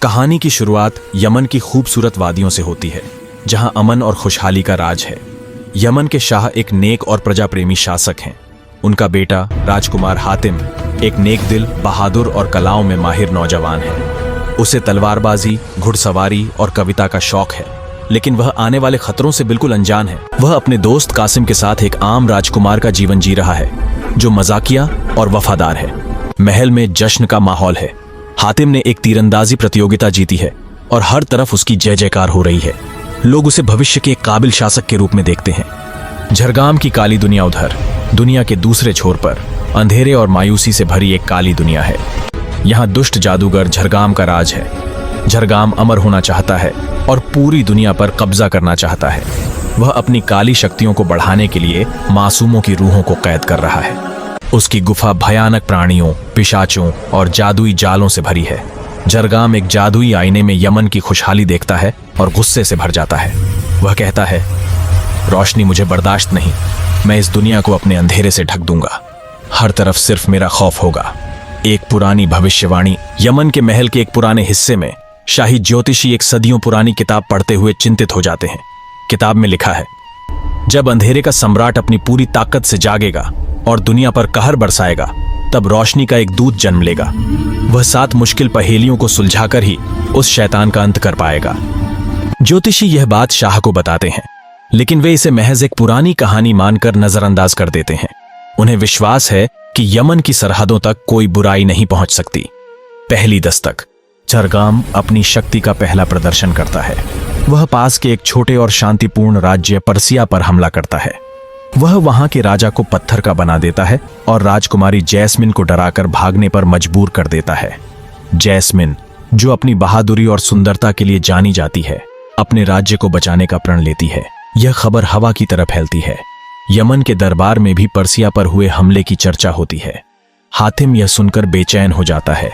कहानी की शुरुआत यमन की खूबसूरत वादियों से होती है, जहां अमन और खुशहाली का राज है। यमन के शाह एक नेक और प्रजाप्रेमी शासक हैं। उनका बेटा राजकुमार हातिम एक नेक दिल, बहादुर और कलाओं में माहिर नौजवान है। उसे तलवारबाजी, घुड़सवारी और कविता का शौक है, लेकिन वह आने वाले खतरों से बिल्कुल अनजान है। वह अपने दोस्त कासिम के साथ एक आम राजकुमार का जीवन जी रहा है, जो मजाकिया और वफादार है। महल में जश्न का माहौल है। हातिम ने एक तीरंदाजी प्रतियोगिता जीती है और हर तरफ उसकी जय जयकार हो रही है। लोग उसे भविष्य के एक काबिल शासक के रूप में देखते हैं। झरगाम की काली दुनिया उधर, दुनिया के दूसरे छोर पर अंधेरे और मायूसी से भरी एक काली दुनिया है। यहाँ दुष्ट जादूगर झरगाम का राज है। झरगाम अमर होना चाहता है और पूरी दुनिया पर कब्जा करना चाहता है। वह अपनी काली शक्तियों को बढ़ाने के लिए मासूमों की रूहों को कैद कर रहा है। उसकी गुफा भयानक प्राणियों, पिशाचों और जादुई जालों से भरी है। झरगाम एक जादुई आईने में यमन की खुशहाली देखता है और गुस्से से भर जाता है। वह कहता है, रोशनी मुझे बर्दाश्त नहीं, मैं इस दुनिया को अपने अंधेरे से ढक दूंगा। हर तरफ सिर्फ मेरा खौफ होगा। एक पुरानी भविष्यवाणी। यमन के महल के एक पुराने हिस्से में शाही ज्योतिषी एक सदियों पुरानी किताब पढ़ते हुए चिंतित हो जाते हैं। किताब में लिखा है, जब अंधेरे का सम्राट अपनी पूरी ताकत से जागेगा और दुनिया पर कहर बरसाएगा, तब रोशनी का एक दूत जन्म लेगा। वह 7 मुश्किल पहेलियों को सुलझाकर ही उस शैतान का अंत कर पाएगा। ज्योतिषी यह बात शाह को बताते हैं, लेकिन वे इसे महज एक पुरानी कहानी मानकर नजरअंदाज कर देते हैं। उन्हें विश्वास है कि यमन की सरहदों तक कोई बुराई नहीं पहुंच सकती। पहली दस्तक। झरगाम अपनी शक्ति का पहला प्रदर्शन करता है। वह पास के एक छोटे और शांतिपूर्ण राज्य पर्सिया पर हमला करता है। वह वहां के राजा को पत्थर का बना देता है और राजकुमारी जैस्मिन को डराकर भागने पर मजबूर कर देता है। जैस्मिन, जो अपनी बहादुरी और सुंदरता के लिए जानी जाती है, अपने राज्य को बचाने का प्रण लेती है। यह खबर हवा की तरह फैलती है। यमन के दरबार में भी पर्सिया पर हुए हमले की चर्चा होती है। हातिम यह सुनकर बेचैन हो जाता है।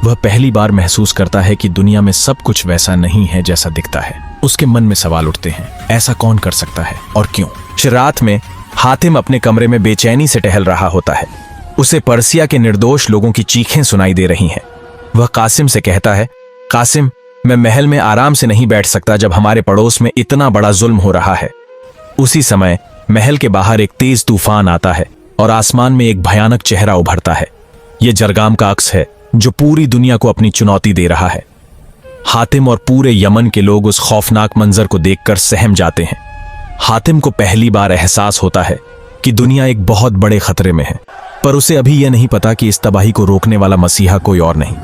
वह पहली बार महसूस करता है कि दुनिया में सब कुछ वैसा नहीं है जैसा दिखता है। उसके मन में सवाल उठते हैं, ऐसा कौन कर सकता है और क्यों? रात में हातिम अपने कमरे में बेचैनी से टहल रहा होता है। उसे पर्सिया के निर्दोष लोगों की चीखें सुनाई दे रही हैं। वह कासिम से कहता है, कासिम, मैं महल में आराम से नहीं बैठ सकता जब हमारे पड़ोस में इतना बड़ा जुल्म हो रहा है। उसी समय महल के बाहर एक तेज तूफान आता है और आसमान में एक भयानक चेहरा उभरता है। यह झरगाम का अक्स है, जो पूरी दुनिया को अपनी चुनौती दे रहा है। हातिम और पूरे यमन के लोग उस खौफनाक मंजर को देखकर सहम जाते हैं। हातिम को पहली बार एहसास होता है कि दुनिया एक बहुत बड़े खतरे में है, पर उसे अभी यह नहीं पता कि इस तबाही को रोकने वाला मसीहा कोई और नहीं,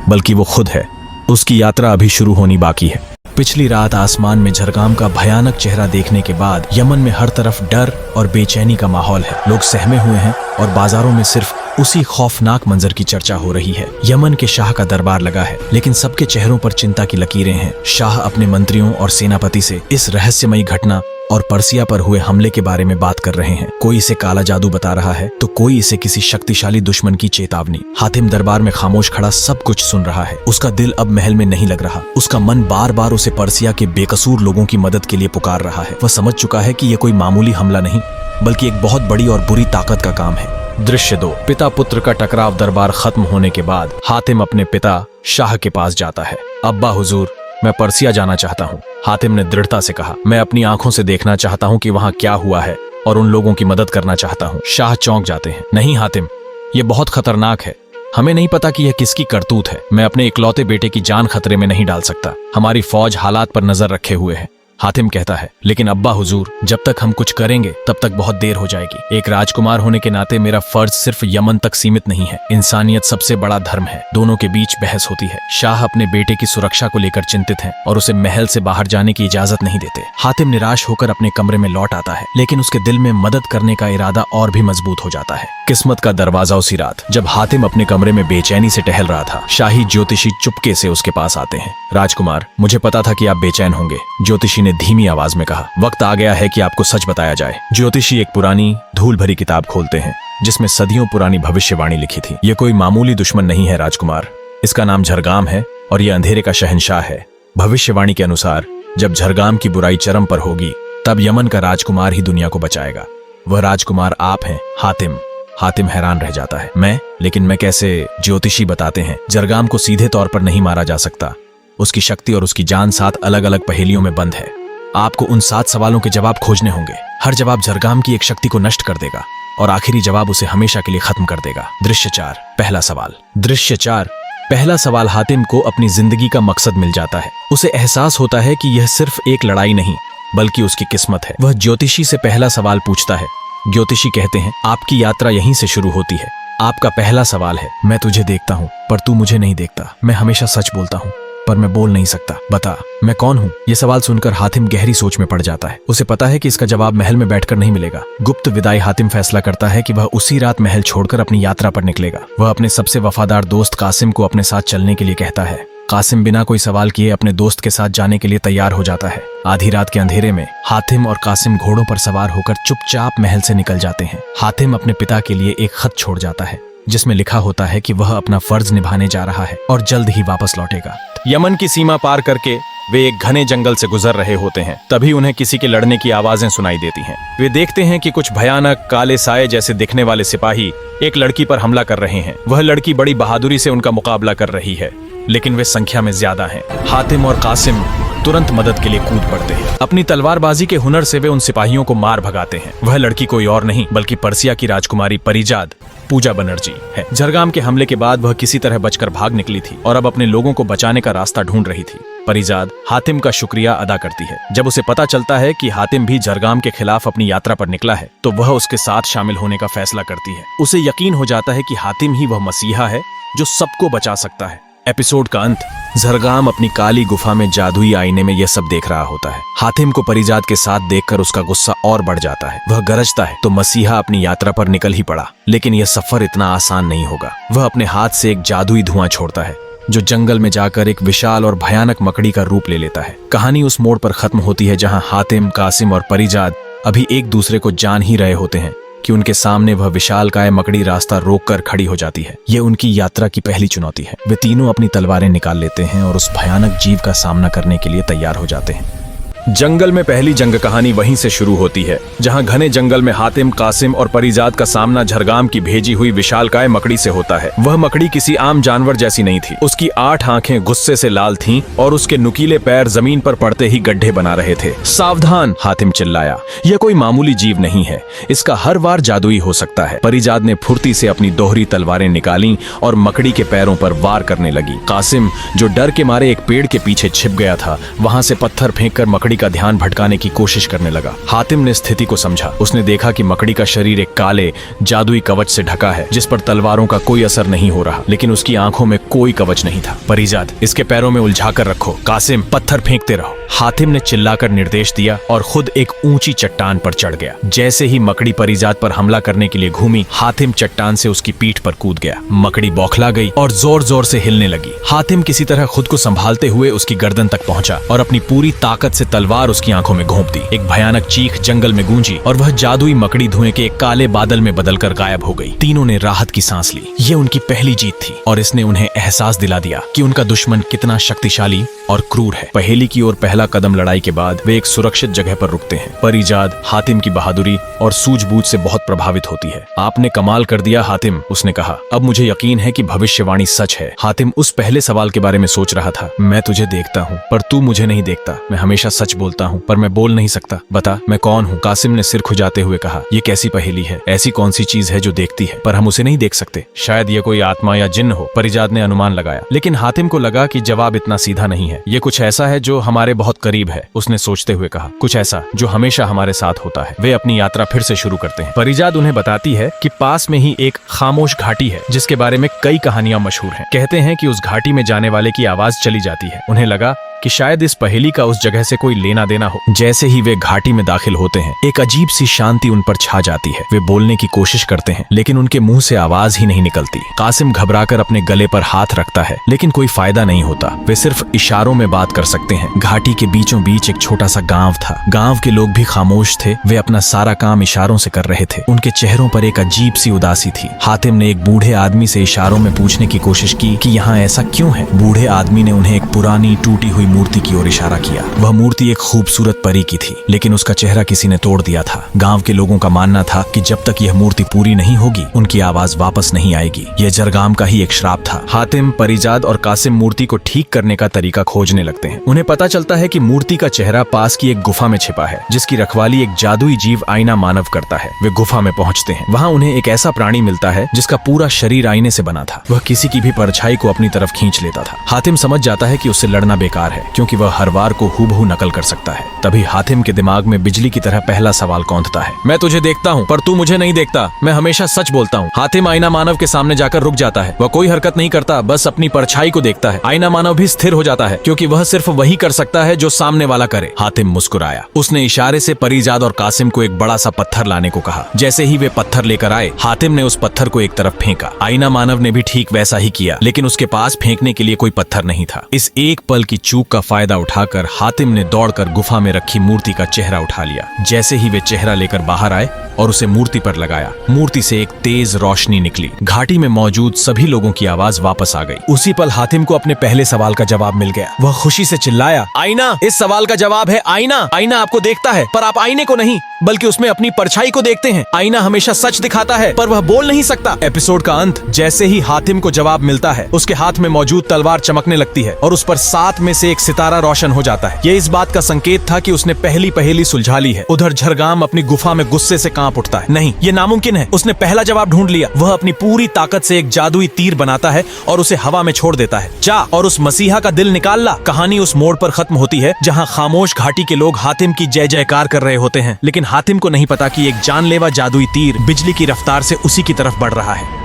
बल्कि वो खुद है। उसकी यात्रा अभी शुरू होनी बाकी है। पिछली रात आसमान में झरगाम का भयानक चेहरा देखने के बाद यमन में हर तरफ डर और बेचैनी का माहौल है। लोग सहमे हुए हैं और बाजारों में सिर्फ उसी खौफनाक मंजर की चर्चा हो रही है। यमन के शाह का दरबार लगा है, लेकिन सबके चेहरों पर चिंता की लकीरें हैं। शाह अपने मंत्रियों और सेनापति से इस रहस्यमयी घटना और पर्सिया पर हुए हमले के बारे में बात कर रहे हैं। कोई इसे काला जादू बता रहा है, तो कोई इसे किसी शक्तिशाली दुश्मन की चेतावनी। हातिम दरबार में खामोश खड़ा सब कुछ सुन रहा है। उसका दिल अब महल में नहीं लग रहा। उसका मन बार बार उसे पर्सिया के बेकसूर लोगों की मदद के लिए पुकार रहा है। वह समझ चुका है कि यह कोई मामूली हमला नहीं, बल्कि एक बहुत बड़ी और बुरी ताकत का काम है। दृश्य 2। पिता पुत्र का टकराव। दरबार खत्म होने के बाद हातिम अपने पिता शाह के पास जाता है। अब्बा हुजूर, मैं पर्सिया जाना चाहता हूँ, हातिम ने दृढ़ता से कहा। मैं अपनी आंखों से देखना चाहता हूँ कि वहाँ क्या हुआ है और उन लोगों की मदद करना चाहता हूँ। शाह चौंक जाते हैं। नहीं हातिम, ये बहुत खतरनाक है। हमें नहीं पता कि यह किसकी करतूत है। मैं अपने इकलौते बेटे की जान खतरे में नहीं डाल सकता। हमारी फौज हालात पर नजर रखे हुए है। हातिम कहता है, लेकिन अब्बा हुजूर, जब तक हम कुछ करेंगे तब तक बहुत देर हो जाएगी। एक राजकुमार होने के नाते मेरा फर्ज सिर्फ यमन तक सीमित नहीं है। इंसानियत सबसे बड़ा धर्म है। दोनों के बीच बहस होती है। शाह अपने बेटे की सुरक्षा को लेकर चिंतित हैं और उसे महल से बाहर जाने की इजाजत नहीं देते। हातिम निराश होकर अपने कमरे में लौट आता है, लेकिन उसके दिल में मदद करने का इरादा और भी मजबूत हो जाता है। किस्मत का दरवाजा। उसी रात जब हातिम अपने कमरे में बेचैनी से टहल रहा था, शाही ज्योतिषी चुपके से उसके पास आते हैं। राजकुमार, मुझे पता था कि आप बेचैन होंगे, ज्योतिषी ने धीमी आवाज में कहा। वक्त आ गया है कि आपको सच बताया जाए। ज्योतिषी एक पुरानी धूल भरी किताब खोलते हैं, जिसमें सदियों पुरानी भविष्यवाणी लिखी थी। यह कोई मामूली दुश्मन नहीं है राजकुमार। इसका नाम झरगाम है और यह अंधेरे का शहंशाह है। भविष्यवाणी के अनुसार जब झरगाम की बुराई चरम पर होगी, तब यमन का राजकुमार ही दुनिया को बचाएगा। वह राजकुमार आप हैं, हातिम। हातिम हैरान रह जाता है। मैं? लेकिन मैं कैसे? ज्योतिषी बताते हैं, झरगाम को सीधे तौर पर नहीं मारा जा सकता। उसकी शक्ति और उसकी जान 7 अलग अलग पहेलियों में बंद है। आपको उन 7 सवालों के जवाब खोजने होंगे। हर जवाब जरगाम की एक शक्ति को नष्ट कर देगा और आखिरी जवाब उसे हमेशा के लिए खत्म कर देगा। दृश्य 4, पहला सवाल। दृश्य 4, पहला सवाल। हातिम को अपनी जिंदगी का मकसद मिल जाता है। उसे एहसास होता है कि यह सिर्फ एक लड़ाई नहीं बल्कि उसकी किस्मत है। वह ज्योतिषी से पहला सवाल पूछता है। ज्योतिषी कहते हैं, आपकी यात्रा यहीं से शुरू होती है। आपका पहला सवाल है, मैं तुझे देखता हूँ पर तू मुझे नहीं देखता। मैं हमेशा सच बोलता हूँ पर मैं बोल नहीं सकता। बता, मैं कौन हूँ? ये सवाल सुनकर हातिम गहरी सोच में पड़ जाता है। उसे पता है कि इसका जवाब महल में बैठकर नहीं मिलेगा। गुप्त विदाई हातिम फैसला करता है कि वह उसी रात महल छोड़कर अपनी यात्रा पर निकलेगा। वह अपने सबसे वफादार दोस्त कासिम को अपने साथ चलने के लिए कहता है। कासिम बिना कोई सवाल किए अपने दोस्त के साथ जाने के लिए तैयार हो जाता है। आधी रात के अंधेरे में हातिम और कासिम घोड़ों पर सवार होकर चुपचाप महल से निकल जाते हैं। हातिम अपने पिता के लिए एक खत छोड़ जाता है जिसमें लिखा होता है कि वह अपना फर्ज निभाने जा रहा है और जल्द ही वापस लौटेगा। यमन की सीमा पार करके वे एक घने जंगल से गुजर रहे होते हैं। तभी उन्हें किसी के लड़ने की आवाजें सुनाई देती हैं। वे देखते हैं कि कुछ भयानक काले साए जैसे दिखने वाले सिपाही एक लड़की पर हमला कर रहे हैं। वह लड़की बड़ी बहादुरी से उनका मुकाबला कर रही है, लेकिन वे संख्या में ज्यादा हैं। हातिम और कासिम तुरंत मदद के लिए कूद पड़ते हैं। अपनी तलवारबाजी के हुनर से वे उन सिपाहियों को मार भगाते हैं। वह लड़की कोई और नहीं बल्कि पर्सिया की राजकुमारी परिजाद पूजा बनर्जी है। जरगाम के हमले के बाद वह किसी तरह बचकर भाग निकली थी और अब अपने लोगों को बचाने का रास्ता ढूंढ रही थी। परिजाद हातिम का शुक्रिया अदा करती है। जब उसे पता चलता है कि हातिम भी जरगाम के खिलाफ अपनी यात्रा पर निकला है तो वह उसके साथ शामिल होने का फैसला करती है। उसे यकीन हो जाता है कि हातिम ही वह मसीहा है जो सबको बचा सकता है। एपिसोड का अंत। जरगाम अपनी काली गुफा में जादुई आईने में यह सब देख रहा होता है। हातिम को परिजाद के साथ देखकर उसका गुस्सा और बढ़ जाता है। वह गरजता है तो मसीहा अपनी यात्रा पर निकल ही पड़ा। लेकिन यह सफर इतना आसान नहीं होगा। वह अपने हाथ से एक जादुई धुआं छोड़ता है जो जंगल में जाकर एक विशाल और भयानक मकड़ी का रूप ले लेता है। कहानी उस मोड़ पर खत्म होती है जहां हातिम, कासिम और परिजाद अभी एक दूसरे को जान ही रहे होते हैं कि उनके सामने वह विशालकाय मकड़ी रास्ता रोककर खड़ी हो जाती है। ये उनकी यात्रा की पहली चुनौती है। वे तीनों अपनी तलवारें निकाल लेते हैं और उस भयानक जीव का सामना करने के लिए तैयार हो जाते हैं। जंगल में पहली जंग कहानी वहीं से शुरू होती है जहां घने जंगल में हातिम, कासिम और परिजाद का सामना जरगाम की भेजी हुई विशालकाय मकड़ी से होता है। वह मकड़ी किसी आम जानवर जैसी नहीं थी। उसकी 8 आंखें गुस्से से लाल थीं और उसके नुकीले पैर जमीन पर पड़ते ही गड्ढे बना रहे थे। सावधान, हातिम चिल्लाया, यह कोई मामूली जीव नहीं है। इसका हर वार जादुई हो सकता है। परिजाद ने फुर्ती से अपनी दोहरी तलवारें निकाली और मकड़ी के पैरों पर वार करने लगी। कासिम, जो डर के मारे एक पेड़ के पीछे छिप गया था, वहां से पत्थर फेंककर मकड़ी का ध्यान भटकाने की कोशिश करने लगा। हातिम ने स्थिति को समझा। उसने देखा कि मकड़ी का शरीर एक काले जादुई कवच से ढका है जिस पर तलवारों का कोई असर नहीं हो रहा, लेकिन उसकी आंखों में कोई कवच नहीं था। परिजाद, इसके पैरों में उलझाकर रखो। कासिम, पत्थर फेंकते रहो। हातिम ने चिल्लाकर निर्देश दिया और खुद एक ऊंची चट्टान पर चढ़ गया। जैसे ही मकड़ी परिजाद पर हमला करने के लिए घूमी, हातिम चट्टान से उसकी पीठ पर कूद गया। मकड़ी बौखला गई और जोर जोर से हिलने लगी। हातिम किसी तरह खुद को संभालते हुए उसकी गर्दन तक पहुंचा और अपनी पूरी ताकत से तलवार उसकी आंखों में घोंप दी। एक भयानक चीख जंगल में गूंजी और वह जादुई मकड़ी धुएं के एक काले बादल में बदलकर गायब हो गई। तीनों ने राहत की सांस ली। ये उनकी पहली जीत थी और इसने उन्हें एहसास दिला दिया कि उनका दुश्मन कितना शक्तिशाली और क्रूर है। पहेली की ओर पहला कदम लड़ाई के बाद वे एक सुरक्षित जगह पर रुकते हैं। परिजाद हातिम की बहादुरी और सूझबूझ से बहुत प्रभावित होती है। आपने कमाल कर दिया हातिम, उसने कहा। अब मुझे यकीन है कि भविष्यवाणी सच है। हातिम उस पहले सवाल के बारे में सोच रहा था। मैं तुझे देखता हूँ पर तू मुझे नहीं देखता। मैं हमेशा सच बोलता हूँ पर मैं बोल नहीं सकता। बता, मैं कौन हूँ? कासिम ने सिर खुजाते हुए कहा। ये कैसी पहेली है? ऐसी कौन सी चीज है जो देखती है पर हम उसे नहीं देख सकते? शायद ये कोई आत्मा या जिन्न हो, परिजाद ने अनुमान लगाया। लेकिन हातिम को लगा कि जवाब इतना सीधा नहीं है। ये कुछ ऐसा है जो हमारे बहुत करीब है, उसने सोचते हुए कहा। कुछ ऐसा जो हमेशा हमारे साथ होता है। वे अपनी यात्रा फिर से शुरू करते हैं। परिजाद उन्हें बताती है कि पास में ही एक खामोश घाटी है जिसके बारे में कई कहानियां मशहूर हैं। कहते हैं कि उस घाटी में जाने वाले की आवाज चली जाती है। उन्हें लगा कि शायद इस पहेली का उस जगह से कोई लेना देना हो। जैसे ही वे घाटी में दाखिल होते हैं, एक अजीब सी शांति उन पर छा जाती है। वे बोलने की कोशिश करते हैं लेकिन उनके मुंह से आवाज ही नहीं निकलती। कासिम घबराकर अपने गले पर हाथ रखता है लेकिन कोई फायदा नहीं होता। वे सिर्फ इशारों में बात कर सकते हैं। घाटी के बीचों बीच एक छोटा सा गांव था। गांव के लोग भी खामोश थे। वे अपना सारा काम इशारों से कर रहे थे। उनके चेहरों पर एक अजीब सी उदासी थी। हातिम ने एक बूढ़े आदमी से इशारों में पूछने की कोशिश की कि यहाँ ऐसा क्यों है। बूढ़े आदमी ने उन्हें एक पुरानी टूटी हुई मूर्ति की ओर इशारा किया। वह मूर्ति एक खूबसूरत परी की थी, लेकिन उसका चेहरा किसी ने तोड़ दिया था। गांव के लोगों का मानना था कि जब तक यह मूर्ति पूरी नहीं होगी, उनकी आवाज वापस नहीं आएगी। यह जरगाम का ही एक श्राप था। हातिम, परिजाद और कासिम मूर्ति को ठीक करने का तरीका खोजने लगते हैं। उन्हें पता चलता है कि मूर्ति का चेहरा पास की एक गुफा में छिपा है, जिसकी रखवाली एक जादुई जीव आईना मानव करता है। वे गुफा में पहुंचते हैं। वहां उन्हें एक ऐसा प्राणी मिलता है जिसका पूरा शरीर आईने से बना था। वह किसी की भी परछाई को अपनी तरफ खींच लेता था। हातिम समझ जाता है कि उससे लड़ना बेकार है, क्योंकि वह हर वार को हूबहू नकल कर सकता है। तभी हातिम के दिमाग में बिजली की तरह पहला सवाल कौंधता है। मैं तुझे देखता हूँ, पर तू मुझे नहीं देखता। मैं हमेशा सच बोलता हूँ। हातिम आईना मानव के सामने जाकर रुक जाता है। वह कोई हरकत नहीं करता, बस अपनी परछाई को देखता है। आईना मानव भी स्थिर हो जाता है, क्योंकि वह सिर्फ वही कर सकता है जो सामने वाला करे। हातिम मुस्कुराया। उसने इशारे से परिजाद और कासिम को एक बड़ा सा पत्थर लाने को कहा। जैसे ही वे पत्थर लेकर आए, हातिम ने उस पत्थर को एक तरफ फेंका। आईना मानव ने भी ठीक वैसा ही किया, लेकिन उसके पास फेंकने के लिए कोई पत्थर नहीं था। इस एक पल की चूक का फायदा उठाकर हातिम ने दौड़कर गुफा में रखी मूर्ति का चेहरा उठा लिया। जैसे ही वे चेहरा लेकर बाहर आए और उसे मूर्ति पर लगाया, मूर्ति से एक तेज रोशनी निकली। घाटी में मौजूद सभी लोगों की आवाज वापस आ गई। उसी पल हातिम को अपने पहले सवाल का जवाब मिल गया। वह खुशी से चिल्लाया, आईना, इस सवाल का जवाब है आईना। आईना आपको देखता है, पर आप आईने को नहीं, बल्कि उसमें अपनी परछाई को देखते हैं। आईना हमेशा सच दिखाता है, पर वह बोल नहीं सकता। एपिसोड का अंत। जैसे ही हातिम को जवाब मिलता है, उसके हाथ में मौजूद तलवार चमकने लगती है और उस पर 7 में से एक सितारा रोशन हो जाता है। यह इस बात का संकेत था कि उसने पहली पहेली सुलझा ली है। उधर झरगाम अपनी गुफा में गुस्से से कांप उठता है। नहीं, ये नामुमकिन है। उसने पहला जवाब ढूंढ लिया। वह अपनी पूरी ताकत से एक जादुई तीर बनाता है और उसे हवा में छोड़ देता है। जा और उस मसीहा का दिल निकाल ला। कहानी उस मोड़ पर खत्म होती है जहाँ खामोश घाटी के लोग हातिम की जय जयकार कर रहे होते हैं, लेकिन हातिम को नहीं पता कि एक जानलेवा जादुई तीर बिजली की रफ्तार से उसी की तरफ बढ़ रहा है।